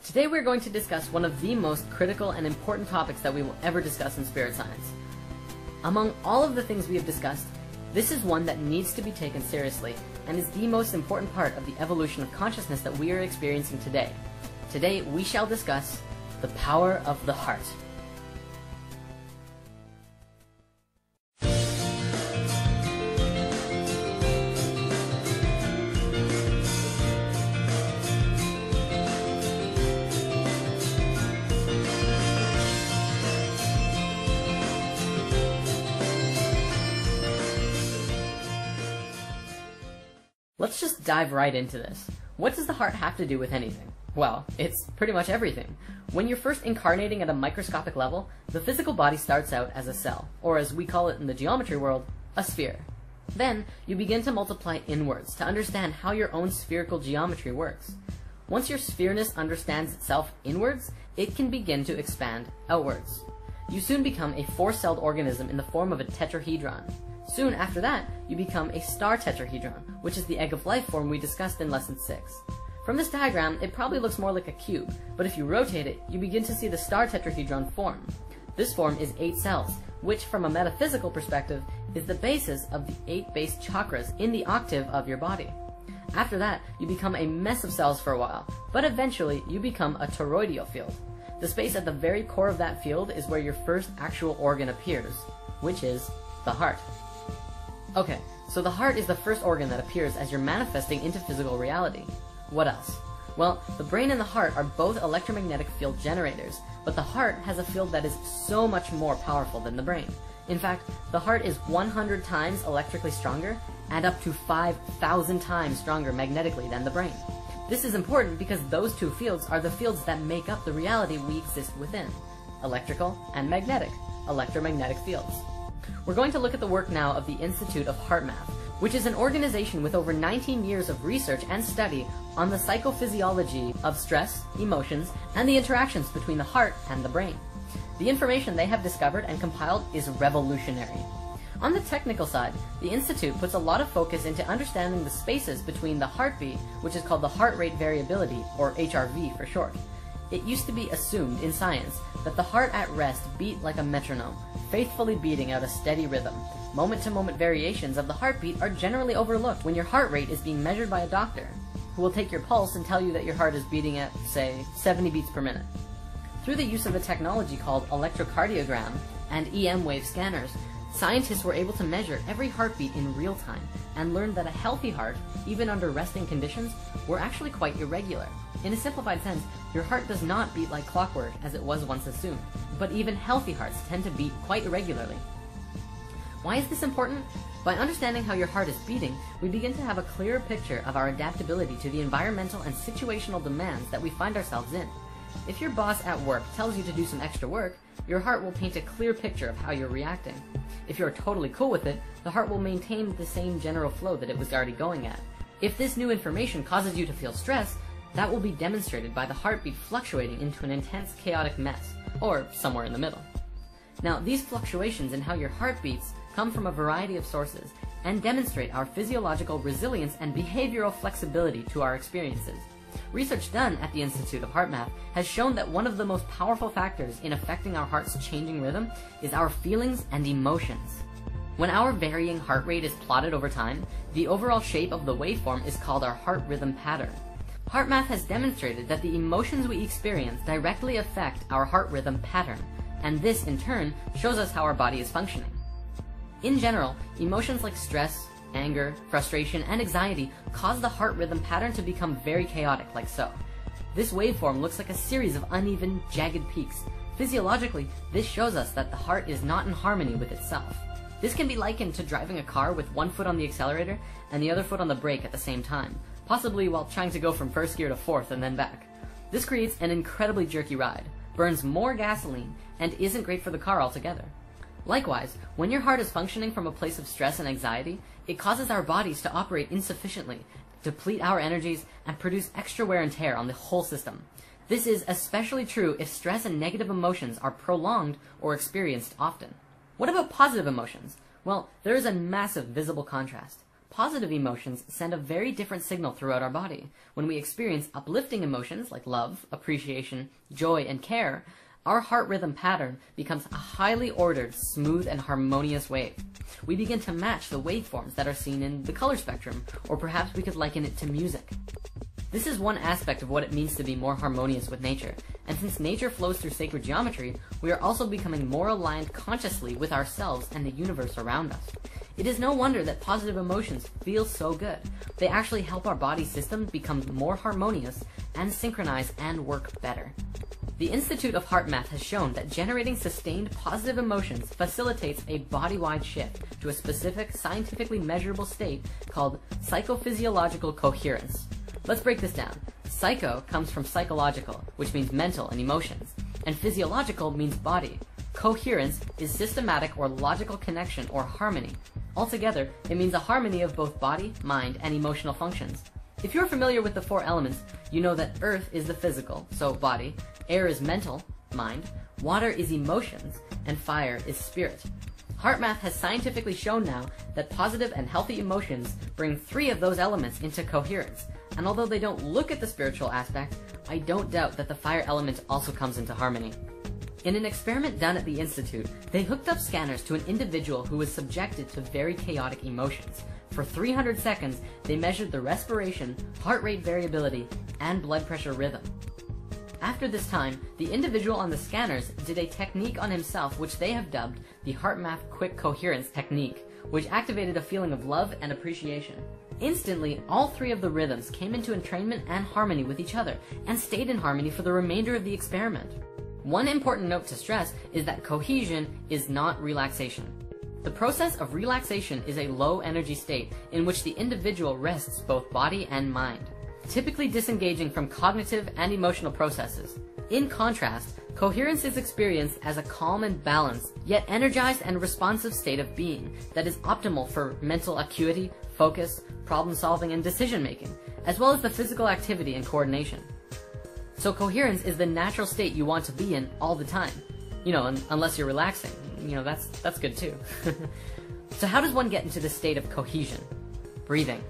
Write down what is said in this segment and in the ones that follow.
Today we're going to discuss one of the most critical and important topics that we will ever discuss in spirit science. Among all of the things we have discussed, this is one that needs to be taken seriously and is the most important part of the evolution of consciousness that we are experiencing today. Today we shall discuss the power of the heart. Let's just dive right into this. What does the heart have to do with anything? Well, it's pretty much everything. When you're first incarnating at a microscopic level, the physical body starts out as a cell, or as we call it in the geometry world, a sphere. Then, you begin to multiply inwards to understand how your own spherical geometry works. Once your sphereness understands itself inwards, it can begin to expand outwards. You soon become a four-celled organism in the form of a tetrahedron. Soon after that, you become a star tetrahedron, which is the egg of life form we discussed in Lesson 6. From this diagram, it probably looks more like a cube, but if you rotate it, you begin to see the star tetrahedron form. This form is 8 cells, which from a metaphysical perspective, is the basis of the 8 base chakras in the octave of your body. After that, you become a mess of cells for a while, but eventually you become a toroidal field. The space at the very core of that field is where your first actual organ appears, which is the heart. Okay, so the heart is the first organ that appears as you're manifesting into physical reality. What else? Well, the brain and the heart are both electromagnetic field generators, but the heart has a field that is so much more powerful than the brain. In fact, the heart is 100 times electrically stronger and up to 5,000 times stronger magnetically than the brain. This is important because those two fields are the fields that make up the reality we exist within: electrical and magnetic, electromagnetic fields. We're going to look at the work now of the Institute of HeartMath, which is an organization with over 19 years of research and study on the psychophysiology of stress, emotions, and the interactions between the heart and the brain. The information they have discovered and compiled is revolutionary. On the technical side, the Institute puts a lot of focus into understanding the spaces between the heartbeat, which is called the heart rate variability, or HRV for short. It used to be assumed in science that the heart at rest beat like a metronome, faithfully beating out a steady rhythm. Moment-to-moment variations of the heartbeat are generally overlooked when your heart rate is being measured by a doctor, who will take your pulse and tell you that your heart is beating at, say, 70 beats per minute. Through the use of a technology called electrocardiogram and EM wave scanners, scientists were able to measure every heartbeat in real time and learned that a healthy heart, even under resting conditions, were actually quite irregular. In a simplified sense, your heart does not beat like clockwork as it was once assumed, but even healthy hearts tend to beat quite irregularly. Why is this important? By understanding how your heart is beating, we begin to have a clearer picture of our adaptability to the environmental and situational demands that we find ourselves in. If your boss at work tells you to do some extra work, your heart will paint a clear picture of how you're reacting. If you're totally cool with it, the heart will maintain the same general flow that it was already going at. If this new information causes you to feel stress, that will be demonstrated by the heartbeat fluctuating into an intense chaotic mess, or somewhere in the middle. Now, these fluctuations in how your heart beats come from a variety of sources and demonstrate our physiological resilience and behavioral flexibility to our experiences. Research done at the Institute of HeartMath has shown that one of the most powerful factors in affecting our heart's changing rhythm is our feelings and emotions. When our varying heart rate is plotted over time, the overall shape of the waveform is called our heart rhythm pattern. HeartMath has demonstrated that the emotions we experience directly affect our heart rhythm pattern, and this in turn shows us how our body is functioning. In general, emotions like stress, anger, frustration, and anxiety cause the heart rhythm pattern to become very chaotic, like so. This waveform looks like a series of uneven, jagged peaks. Physiologically, this shows us that the heart is not in harmony with itself. This can be likened to driving a car with one foot on the accelerator and the other foot on the brake at the same time, possibly while trying to go from first gear to fourth and then back. This creates an incredibly jerky ride, burns more gasoline, and isn't great for the car altogether. Likewise, when your heart is functioning from a place of stress and anxiety, it causes our bodies to operate insufficiently, deplete our energies, and produce extra wear and tear on the whole system. This is especially true if stress and negative emotions are prolonged or experienced often. What about positive emotions? Well, there is a massive visible contrast. positive emotions send a very different signal throughout our body. When we experience uplifting emotions like love, appreciation, joy, and care, our heart rhythm pattern becomes a highly ordered, smooth, and harmonious wave. We begin to match the waveforms that are seen in the color spectrum, or perhaps we could liken it to music. This is one aspect of what it means to be more harmonious with nature, and since nature flows through sacred geometry, we are also becoming more aligned consciously with ourselves and the universe around us. It is no wonder that positive emotions feel so good. They actually help our body system become more harmonious and synchronize and work better. The Institute of Heart Math has shown that generating sustained positive emotions facilitates a body-wide shift to a specific scientifically measurable state called psychophysiological coherence. Let's break this down. Psycho comes from psychological, which means mental and emotions, and physiological means body. Coherence is systematic or logical connection or harmony. Altogether, it means a harmony of both body, mind, and emotional functions. If you're familiar with the four elements, you know that earth is the physical, so body, air is mental, mind, water is emotions, and fire is spirit. HeartMath has scientifically shown now that positive and healthy emotions bring 3 of those elements into coherence, and although they don't look at the spiritual aspect, I don't doubt that the fire element also comes into harmony. In an experiment done at the Institute, they hooked up scanners to an individual who was subjected to very chaotic emotions. For 300 seconds, they measured the respiration, heart rate variability, and blood pressure rhythm. After this time, the individual on the scanners did a technique on himself which they have dubbed the HeartMath Quick Coherence Technique, which activated a feeling of love and appreciation. Instantly, all 3 of the rhythms came into entrainment and harmony with each other, and stayed in harmony for the remainder of the experiment. One important note to stress is that cohesion is not relaxation. The process of relaxation is a low energy state in which the individual rests both body and mind, typically disengaging from cognitive and emotional processes. In contrast, coherence is experienced as a calm and balanced, yet energized and responsive state of being that is optimal for mental acuity, focus, problem solving, and decision making, as well as the physical activity and coordination. So coherence is the natural state you want to be in all the time. You know, unless you're relaxing. You know, that's good too. So how does one get into this state of cohesion? Breathing.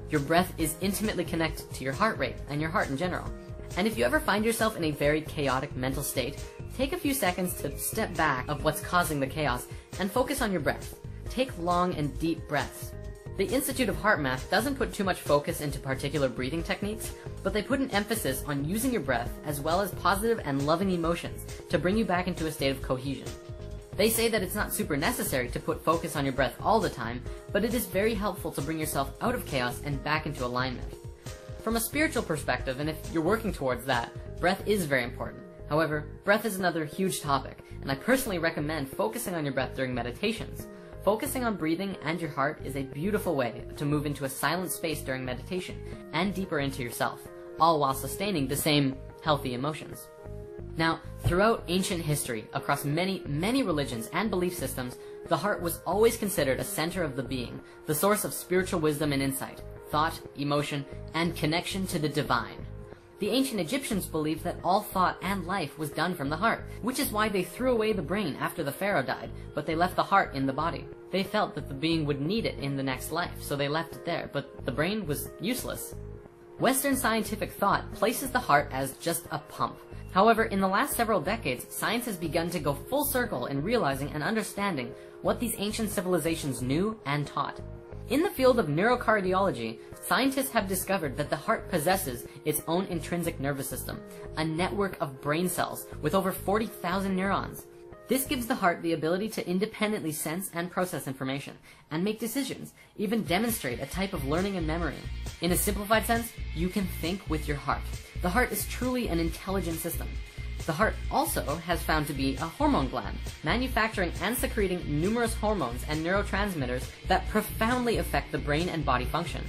Your breath is intimately connected to your heart rate and your heart in general. And if you ever find yourself in a very chaotic mental state, take a few seconds to step back of what's causing the chaos and focus on your breath. Take long and deep breaths. The Institute of Heart Math doesn't put too much focus into particular breathing techniques, but they put an emphasis on using your breath as well as positive and loving emotions to bring you back into a state of cohesion. They say that it's not super necessary to put focus on your breath all the time, but it is very helpful to bring yourself out of chaos and back into alignment. From a spiritual perspective, and if you're working towards that, breath is very important. However, breath is another huge topic, and I personally recommend focusing on your breath during meditations. Focusing on breathing and your heart is a beautiful way to move into a silent space during meditation and deeper into yourself, all while sustaining the same healthy emotions. Now, throughout ancient history, across many religions and belief systems, the heart was always considered a center of the being, the source of spiritual wisdom and insight, thought, emotion, and connection to the divine. The ancient Egyptians believed that all thought and life was done from the heart, which is why they threw away the brain after the pharaoh died, but they left the heart in the body. They felt that the being would need it in the next life, so they left it there, but the brain was useless. Western scientific thought places the heart as just a pump. However, in the last several decades, science has begun to go full circle in realizing and understanding what these ancient civilizations knew and taught. In the field of neurocardiology, scientists have discovered that the heart possesses its own intrinsic nervous system, a network of brain cells with over 40,000 neurons. This gives the heart the ability to independently sense and process information, and make decisions, even demonstrate a type of learning and memory. In a simplified sense, you can think with your heart. The heart is truly an intelligent system. The heart also has found to be a hormone gland, manufacturing and secreting numerous hormones and neurotransmitters that profoundly affect the brain and body function.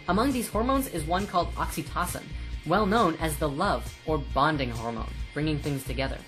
Among these hormones is one called oxytocin, well known as the love or bonding hormone, bringing things together.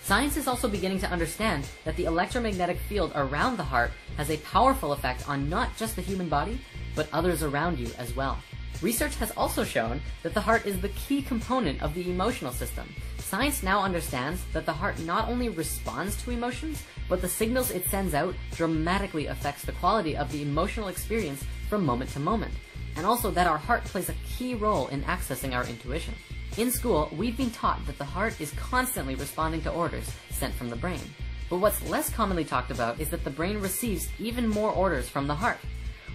Science is also beginning to understand that the electromagnetic field around the heart has a powerful effect on not just the human body, but others around you as well. Research has also shown that the heart is the key component of the emotional system. Science now understands that the heart not only responds to emotions, but the signals it sends out dramatically affects the quality of the emotional experience from moment to moment, and also that our heart plays a key role in accessing our intuition. In school, we've been taught that the heart is constantly responding to orders sent from the brain. But what's less commonly talked about is that the brain receives even more orders from the heart.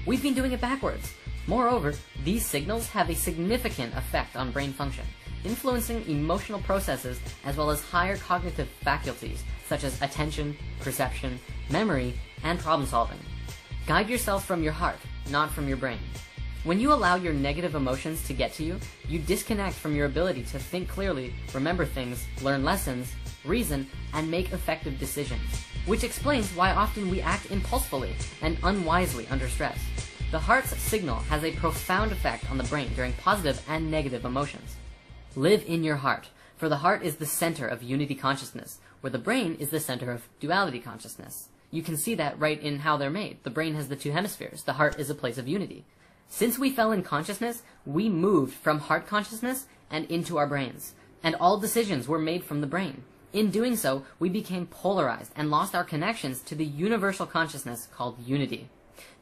We've been doing it backwards. Moreover, these signals have a significant effect on brain function, influencing emotional processes as well as higher cognitive faculties such as attention, perception, memory, and problem solving. Guide yourself from your heart, not from your brain. When you allow your negative emotions to get to you, you disconnect from your ability to think clearly, remember things, learn lessons, reason, and make effective decisions, which explains why often we act impulsively and unwisely under stress. The heart's signal has a profound effect on the brain during positive and negative emotions. Live in your heart, for the heart is the center of unity consciousness, where the brain is the center of duality consciousness. You can see that right in how they're made. The brain has the two hemispheres. The heart is a place of unity. Since we fell in consciousness, we moved from heart consciousness and into our brains, and all decisions were made from the brain. In doing so, we became polarized and lost our connections to the universal consciousness called unity.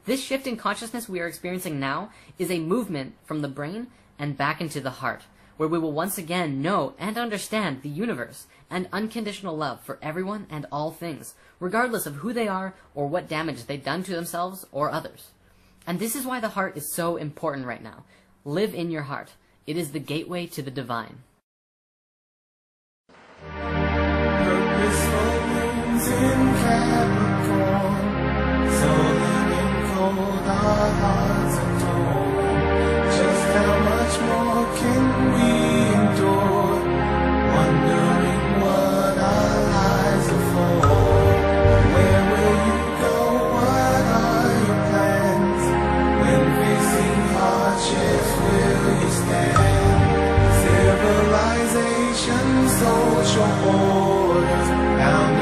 This shift in consciousness we are experiencing now is a movement from the brain and back into the heart, where we will once again know and understand the universe and unconditional love for everyone and all things, regardless of who they are or what damage they've done to themselves or others. And this is why the heart is so important right now. Live in your heart. It is the gateway to the divine. Purposeful moons in Capricorn, sullen and cold, our hearts adore. Just how much more can we endure? Wondering what our lives are for. Where will you go? What are your plans? When facing hardships, will you stand? Civilization, social orders, bound